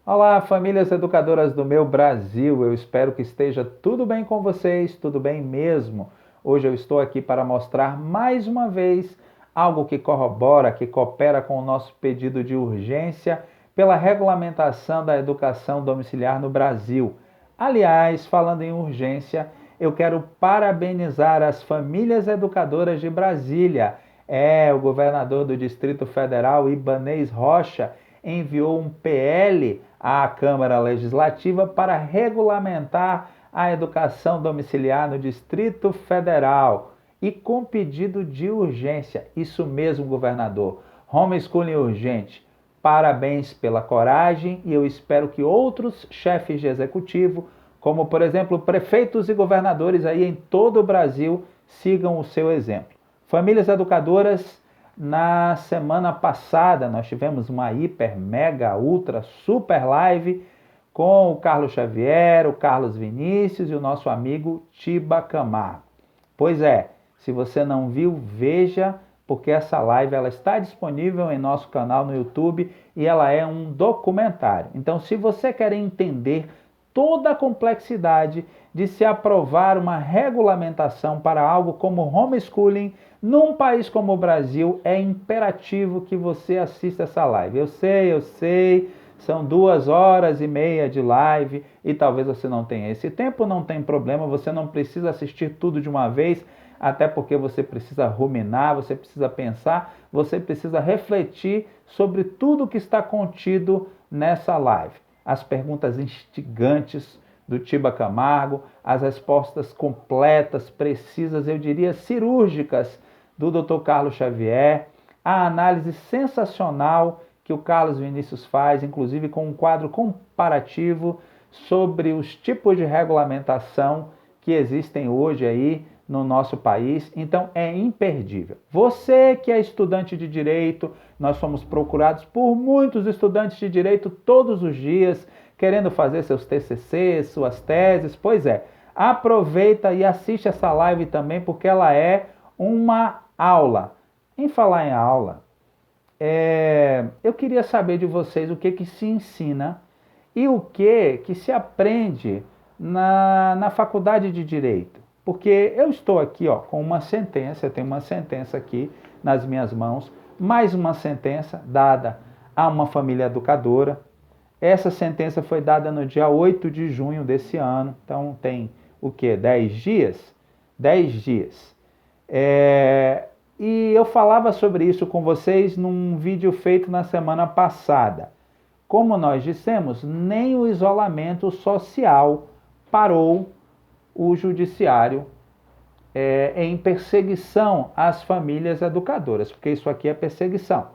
Olá, famílias educadoras do meu Brasil. Eu espero que esteja tudo bem com vocês, tudo bem mesmo. Hoje eu estou aqui para mostrar mais uma vez algo que corrobora, que coopera com o nosso pedido de urgência pela regulamentação da educação domiciliar no Brasil. Aliás, falando em urgência, eu quero parabenizar as famílias educadoras de Brasília. O governador do Distrito Federal, Ibanez Rocha, enviou um PL à Câmara Legislativa para regulamentar a educação domiciliar no Distrito Federal e com pedido de urgência. Isso mesmo, governador. Homeschooling urgente. Parabéns pela coragem e eu espero que outros chefes de executivo, como por exemplo prefeitos e governadores aí em todo o Brasil, sigam o seu exemplo. Famílias educadoras, na semana passada nós tivemos uma hiper, mega, ultra, super live com o Carlos Xavier, o Carlos Vinícius e o nosso amigo Tiba Camargo. Pois é, se você não viu, veja, porque essa live ela está disponível em nosso canal no YouTube e ela é um documentário. Então, se você quer entender toda a complexidade de se aprovar uma regulamentação para algo como homeschooling num país como o Brasil, é imperativo que você assista essa live. Eu sei, são 2 horas e meia de live e talvez você não tenha esse tempo, não tem problema, você não precisa assistir tudo de uma vez, até porque você precisa ruminar, você precisa pensar, você precisa refletir sobre tudo que está contido nessa live. As perguntas instigantes do Tiba Camargo, as respostas completas, precisas, eu diria cirúrgicas, do Dr. Carlos Xavier, a análise sensacional que o Carlos Vinícius faz, inclusive com um quadro comparativo sobre os tipos de regulamentação que existem hoje aí no nosso país. Então é imperdível. Você que é estudante de direito, nós somos procurados por muitos estudantes de direito todos os dias, querendo fazer seus TCCs, suas teses. Pois é, aproveita e assiste essa live também, porque ela é uma aula. Em falar em aula, eu queria saber de vocês o que se ensina e o que se aprende na faculdade de Direito. Porque eu estou aqui com uma sentença, eu tenho uma sentença aqui nas minhas mãos, mais uma sentença dada a uma família educadora. Essa sentença foi dada no dia 8 de junho desse ano, então tem o quê? 10 dias? 10 dias. E eu falava sobre isso com vocês num vídeo feito na semana passada. Como nós dissemos, nem o isolamento social parou o judiciário em perseguição às famílias educadoras, porque isso aqui é perseguição.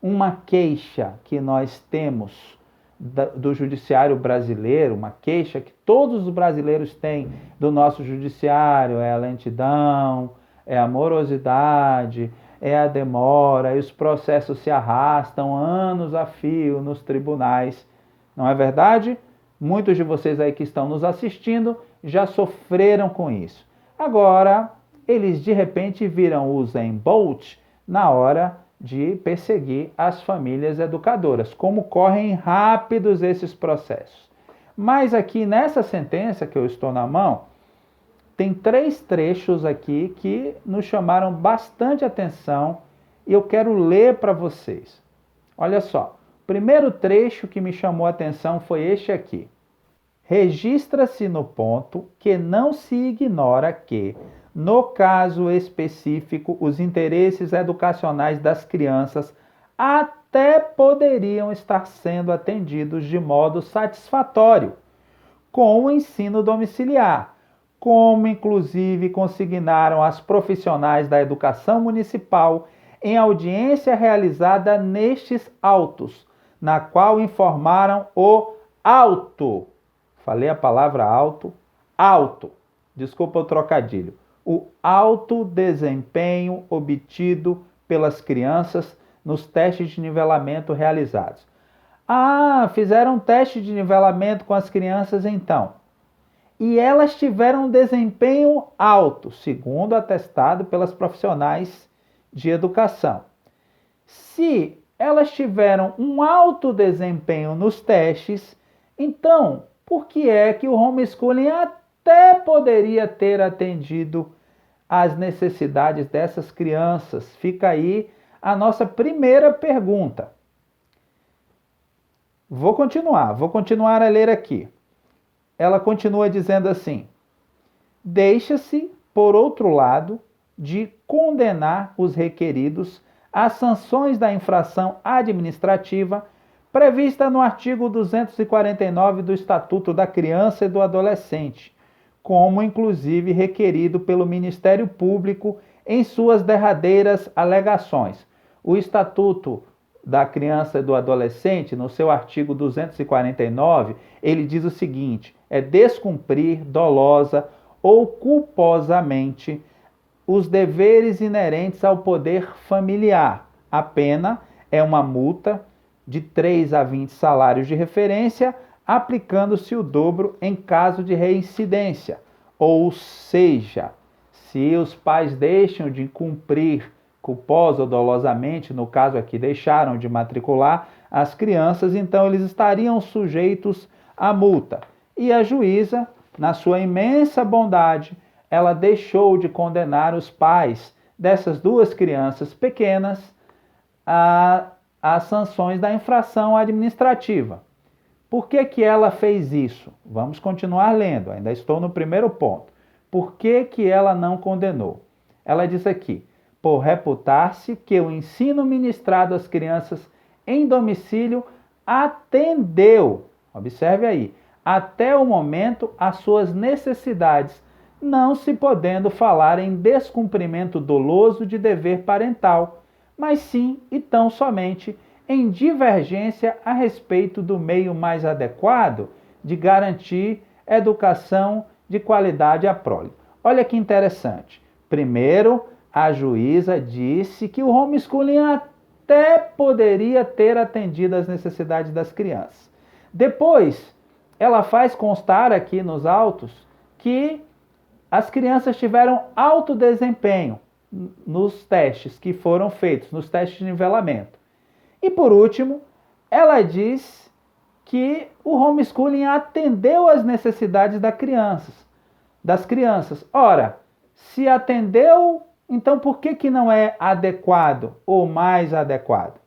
Uma queixa que nós temos do judiciário brasileiro, uma queixa que todos os brasileiros têm do nosso judiciário, é a lentidão, é a morosidade, é a demora, e os processos se arrastam anos a fio nos tribunais. Não é verdade? Muitos de vocês aí que estão nos assistindo já sofreram com isso. Agora, eles de repente viram o Usain Bolt na hora de perseguir as famílias educadoras. Como correm rápidos esses processos. Mas aqui nessa sentença que eu estou na mão, tem 3 trechos aqui que nos chamaram bastante atenção e eu quero ler para vocês. Olha só, o primeiro trecho que me chamou a atenção foi este aqui. Registra-se no ponto que não se ignora que, no caso específico, os interesses educacionais das crianças até poderiam estar sendo atendidos de modo satisfatório com o ensino domiciliar, como inclusive consignaram as profissionais da educação municipal em audiência realizada nestes autos, na qual informaram o auto. Falei a palavra alto. Desculpa o trocadilho. O alto desempenho obtido pelas crianças nos testes de nivelamento realizados. Fizeram um teste de nivelamento com as crianças então. E elas tiveram um desempenho alto, segundo atestado pelas profissionais de educação. Se elas tiveram um alto desempenho nos testes, então por que é que o homeschooling até poderia ter atendido às necessidades dessas crianças? Fica aí a nossa primeira pergunta. Vou continuar a ler aqui. Ela continua dizendo assim: deixa-se, por outro lado, de condenar os requeridos às sanções da infração administrativa prevista no artigo 249 do Estatuto da Criança e do Adolescente, como inclusive requerido pelo Ministério Público em suas derradeiras alegações. O Estatuto da Criança e do Adolescente, no seu artigo 249, ele diz o seguinte: é descumprir dolosa ou culposamente os deveres inerentes ao poder familiar. A pena é uma multa de 3 a 20 salários de referência, aplicando-se o dobro em caso de reincidência. Ou seja, se os pais deixam de cumprir culposa ou dolosamente, no caso aqui deixaram de matricular as crianças, então eles estariam sujeitos à multa. E a juíza, na sua imensa bondade, ela deixou de condenar os pais dessas duas crianças pequenas às sanções da infração administrativa. Por que que ela fez isso? Vamos continuar lendo, ainda estou no primeiro ponto. Por que que ela não condenou? Ela diz aqui: por reputar-se que o ensino ministrado às crianças em domicílio atendeu, observe aí, até o momento às suas necessidades, não se podendo falar em descumprimento doloso de dever parental, mas sim e tão somente em divergência a respeito do meio mais adequado de garantir educação de qualidade à prole. Olha que interessante. Primeiro, a juíza disse que o homeschooling até poderia ter atendido às necessidades das crianças. Depois, ela faz constar aqui nos autos que as crianças tiveram alto desempenho nos testes que foram feitos, nos testes de nivelamento. E por último, ela diz que o homeschooling atendeu às necessidades das crianças. Ora, se atendeu, então por que não é adequado ou mais adequado?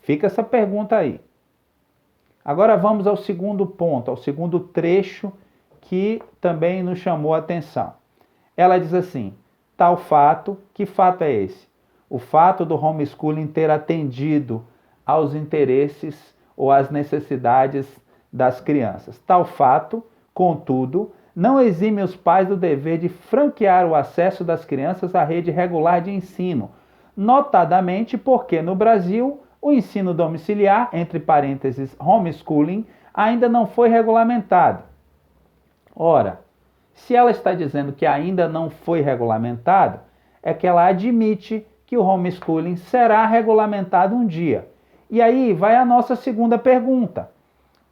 Fica essa pergunta aí. Agora vamos ao segundo ponto, ao segundo trecho que também nos chamou a atenção. Ela diz assim: tal fato, que fato é esse? O fato do homeschooling ter atendido aos interesses ou às necessidades das crianças. Tal fato, contudo, não exime os pais do dever de franquear o acesso das crianças à rede regular de ensino, notadamente porque no Brasil o ensino domiciliar, entre parênteses homeschooling, ainda não foi regulamentado. Ora, se ela está dizendo que ainda não foi regulamentado, é que ela admite que o homeschooling será regulamentado um dia. E aí vai a nossa segunda pergunta: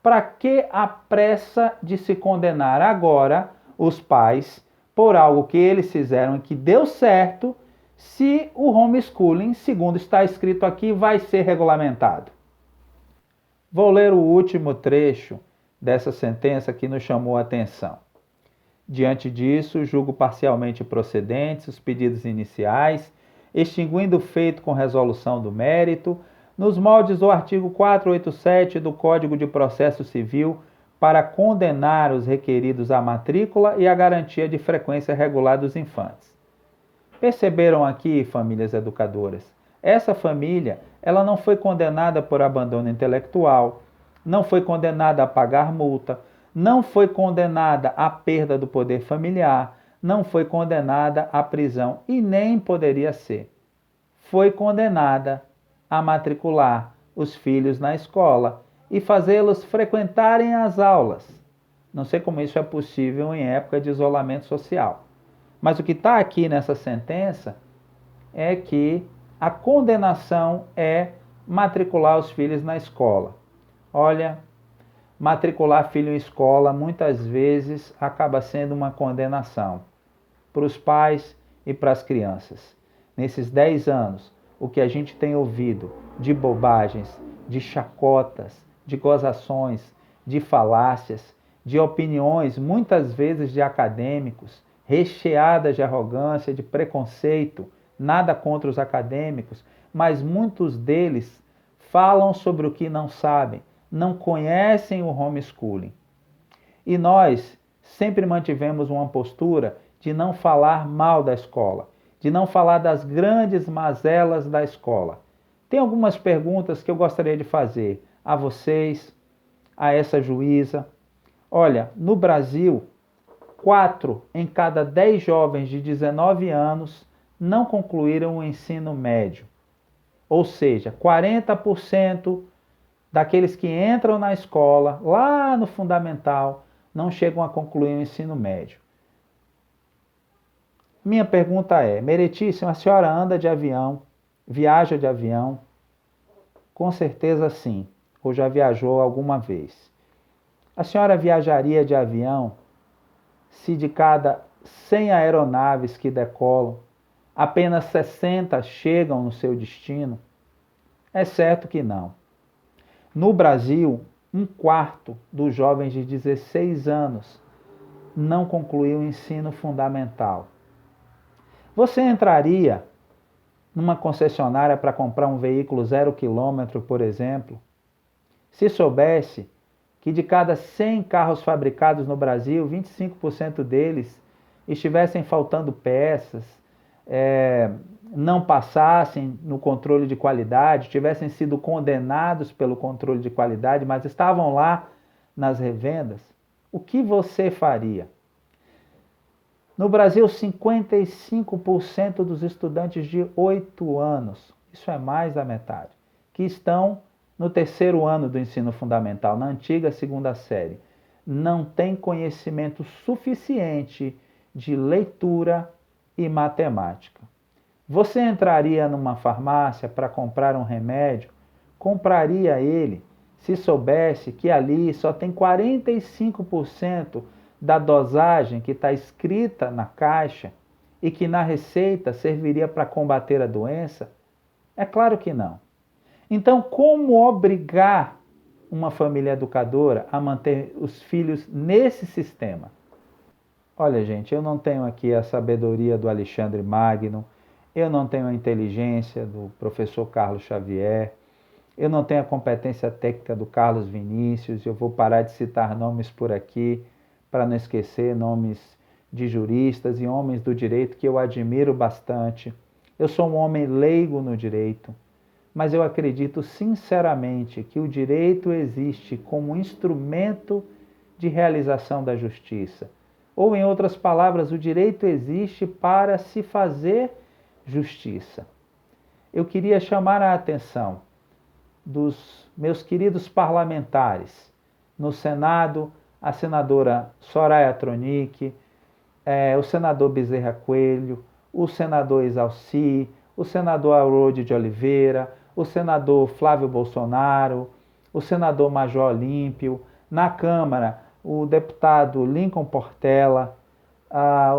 para que a pressa de se condenar agora os pais por algo que eles fizeram e que deu certo, se o homeschooling, segundo está escrito aqui, vai ser regulamentado? Vou ler o último trecho dessa sentença que nos chamou a atenção. Diante disso, julgo parcialmente procedentes os pedidos iniciais, extinguindo o feito com resolução do mérito, nos moldes do artigo 487 do Código de Processo Civil, para condenar os requeridos à matrícula e à garantia de frequência regular dos infantes. Perceberam aqui, famílias educadoras? Essa família, ela não foi condenada por abandono intelectual, não foi condenada a pagar multa, não foi condenada à perda do poder familiar, não foi condenada à prisão e nem poderia ser. Foi condenada a matricular os filhos na escola e fazê-los frequentarem as aulas. Não sei como isso é possível em época de isolamento social. Mas o que está aqui nessa sentença é que a condenação é matricular os filhos na escola. Olha, matricular filho em escola muitas vezes acaba sendo uma condenação para os pais e para as crianças. Nesses 10 anos, o que a gente tem ouvido de bobagens, de chacotas, de gozações, de falácias, de opiniões, muitas vezes de acadêmicos, recheadas de arrogância, de preconceito, nada contra os acadêmicos, mas muitos deles falam sobre o que não sabem, não conhecem o homeschooling. E nós sempre mantivemos uma postura de não falar mal da escola, de não falar das grandes mazelas da escola. Tem algumas perguntas que eu gostaria de fazer a vocês, a essa juíza. Olha, no Brasil, 4 em cada 10 jovens de 19 anos não concluíram o ensino médio. Ou seja, 40% daqueles que entram na escola, lá no fundamental, não chegam a concluir o ensino médio. Minha pergunta é, Meretíssima, a senhora anda de avião, viaja de avião? Com certeza sim, ou já viajou alguma vez. A senhora viajaria de avião se de cada 100 aeronaves que decolam, apenas 60 chegam no seu destino? É certo que não. No Brasil, 1/4 dos jovens de 16 anos não concluiu o ensino fundamental. Você entraria numa concessionária para comprar um veículo 0 km, por exemplo, se soubesse que de cada 100 carros fabricados no Brasil, 25% deles estivessem faltando peças, não passassem no controle de qualidade, tivessem sido condenados pelo controle de qualidade, mas estavam lá nas revendas, o que você faria? No Brasil, 55% dos estudantes de 8 anos, isso é mais da metade, que estão no 3º ano do ensino fundamental, na antiga 2ª série, não têm conhecimento suficiente de leitura e matemática. Você entraria numa farmácia para comprar um remédio, compraria ele se soubesse que ali só tem 45% da dosagem que está escrita na caixa e que na receita serviria para combater a doença? É claro que não. Então, como obrigar uma família educadora a manter os filhos nesse sistema? Olha, gente, eu não tenho aqui a sabedoria do Alexandre Magno, eu não tenho a inteligência do professor Carlos Xavier, eu não tenho a competência técnica do Carlos Vinícius, eu vou parar de citar nomes por aqui, para não esquecer nomes de juristas e homens do direito que eu admiro bastante. Eu sou um homem leigo no direito, mas eu acredito sinceramente que o direito existe como instrumento de realização da justiça. Ou, em outras palavras, o direito existe para se fazer justiça. Eu queria chamar a atenção dos meus queridos parlamentares. No Senado, a senadora Soraya Tronic, o senador Bezerra Coelho, o senador Exalci, o senador Harold de Oliveira, o senador Flávio Bolsonaro, o senador Major Olímpio, na Câmara, o deputado Lincoln Portela,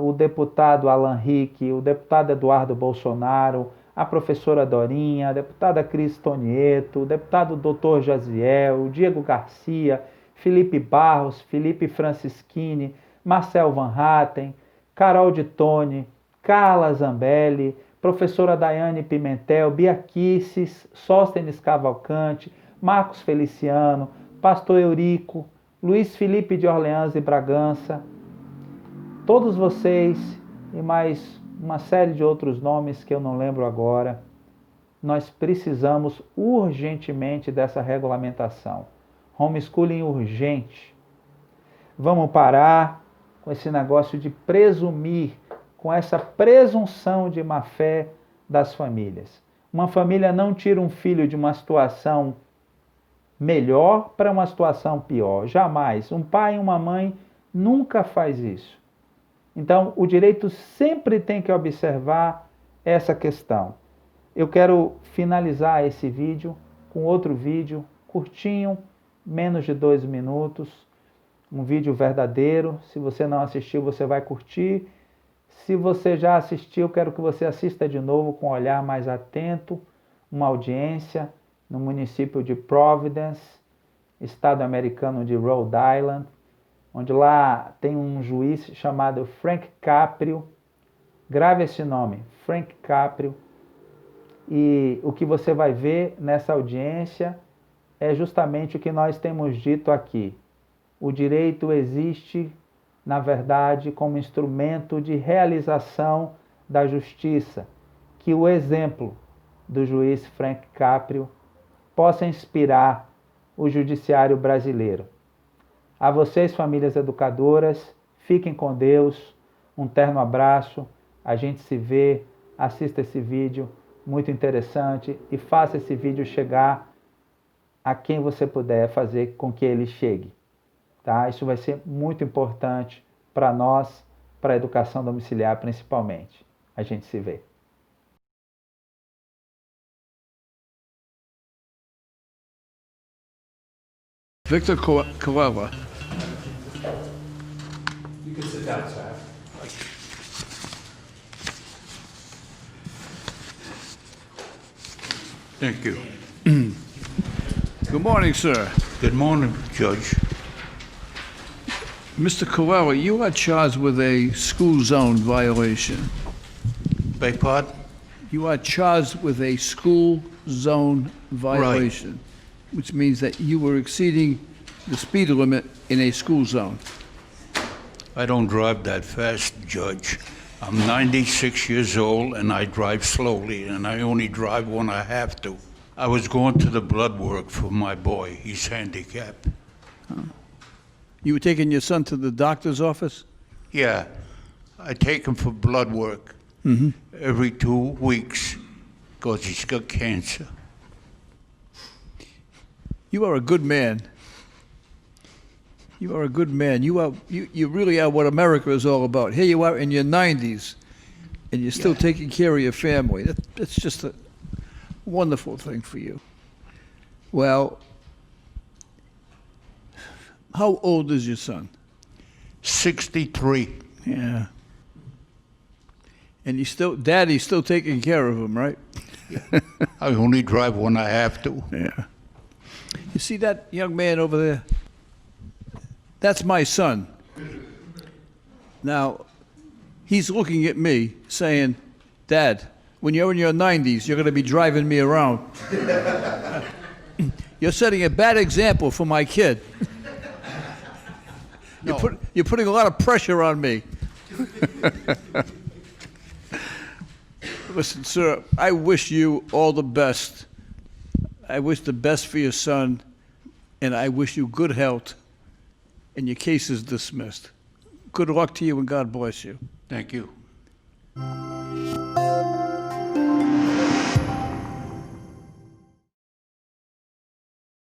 o deputado Alan Rick, o deputado Eduardo Bolsonaro, a professora Dorinha, a deputada Cris Tonieto, o deputado Dr. Jaziel, o Diego Garcia, Felipe Barros, Felipe Francischini, Marcel Van Hatten, Carol de Tone, Carla Zambelli, professora Daiane Pimentel, Bia Kicis, Sóstenes Cavalcante, Marcos Feliciano, pastor Eurico, Luiz Felipe de Orleans e Bragança, todos vocês e mais uma série de outros nomes que eu não lembro agora, nós precisamos urgentemente dessa regulamentação. Homeschooling urgente. Vamos parar com esse negócio de presumir, com essa presunção de má-fé das famílias. Uma família não tira um filho de uma situação melhor para uma situação pior. Jamais. Um pai e uma mãe nunca faz isso. Então, o direito sempre tem que observar essa questão. Eu quero finalizar esse vídeo com outro vídeo curtinho, menos de 2 minutos, um vídeo verdadeiro. Se você não assistiu, você vai curtir. Se você já assistiu, quero que você assista de novo com um olhar mais atento, uma audiência no município de Providence, estado americano de Rhode Island, onde lá tem um juiz chamado Frank Caprio. Grave esse nome, Frank Caprio. E o que você vai ver nessa audiência é justamente o que nós temos dito aqui. O direito existe, na verdade, como instrumento de realização da justiça, que o exemplo do juiz Frank Caprio possa inspirar o judiciário brasileiro. A vocês, famílias educadoras, fiquem com Deus, um terno abraço, a gente se vê, assista esse vídeo, muito interessante, e faça esse vídeo chegar a quem você puder fazer com que ele chegue. Tá? Isso vai ser muito importante para nós, para a educação domiciliar principalmente. A gente se vê. Victor Colella. You can sit down, sir. Thank you. Good morning, sir. Good morning, Judge. Mr. Colella, you are charged with a school zone violation. Beg pardon? You are charged with a school zone violation, which means that you were exceeding the speed limit in a school zone. I don't drive that fast, Judge. I'm 96 years old and I drive slowly, and I only drive when I have to. I was going to the blood work for my boy. He's handicapped. You were taking your son to the doctor's office? Yeah, I take him for blood work every 2 weeks because he's got cancer. You are a good man. You are a good man. You really are what America is all about. Here you are in your 90s, and you're still taking care of your family. That's just a wonderful thing for you. Well, how old is your son? 63. Yeah. And Daddy's still taking care of him, right? I only drive when I have to. Yeah. You see that young man over there? That's my son. Now, he's looking at me saying, Dad, when you're in your 90s, you're going to be driving me around. You're setting a bad example for my kid. You're putting a lot of pressure on me. Listen, sir, I wish you all the best. I wish the best for your son, and I wish you good health. And your case is dismissed. Good luck to you, and God bless you. Thank you.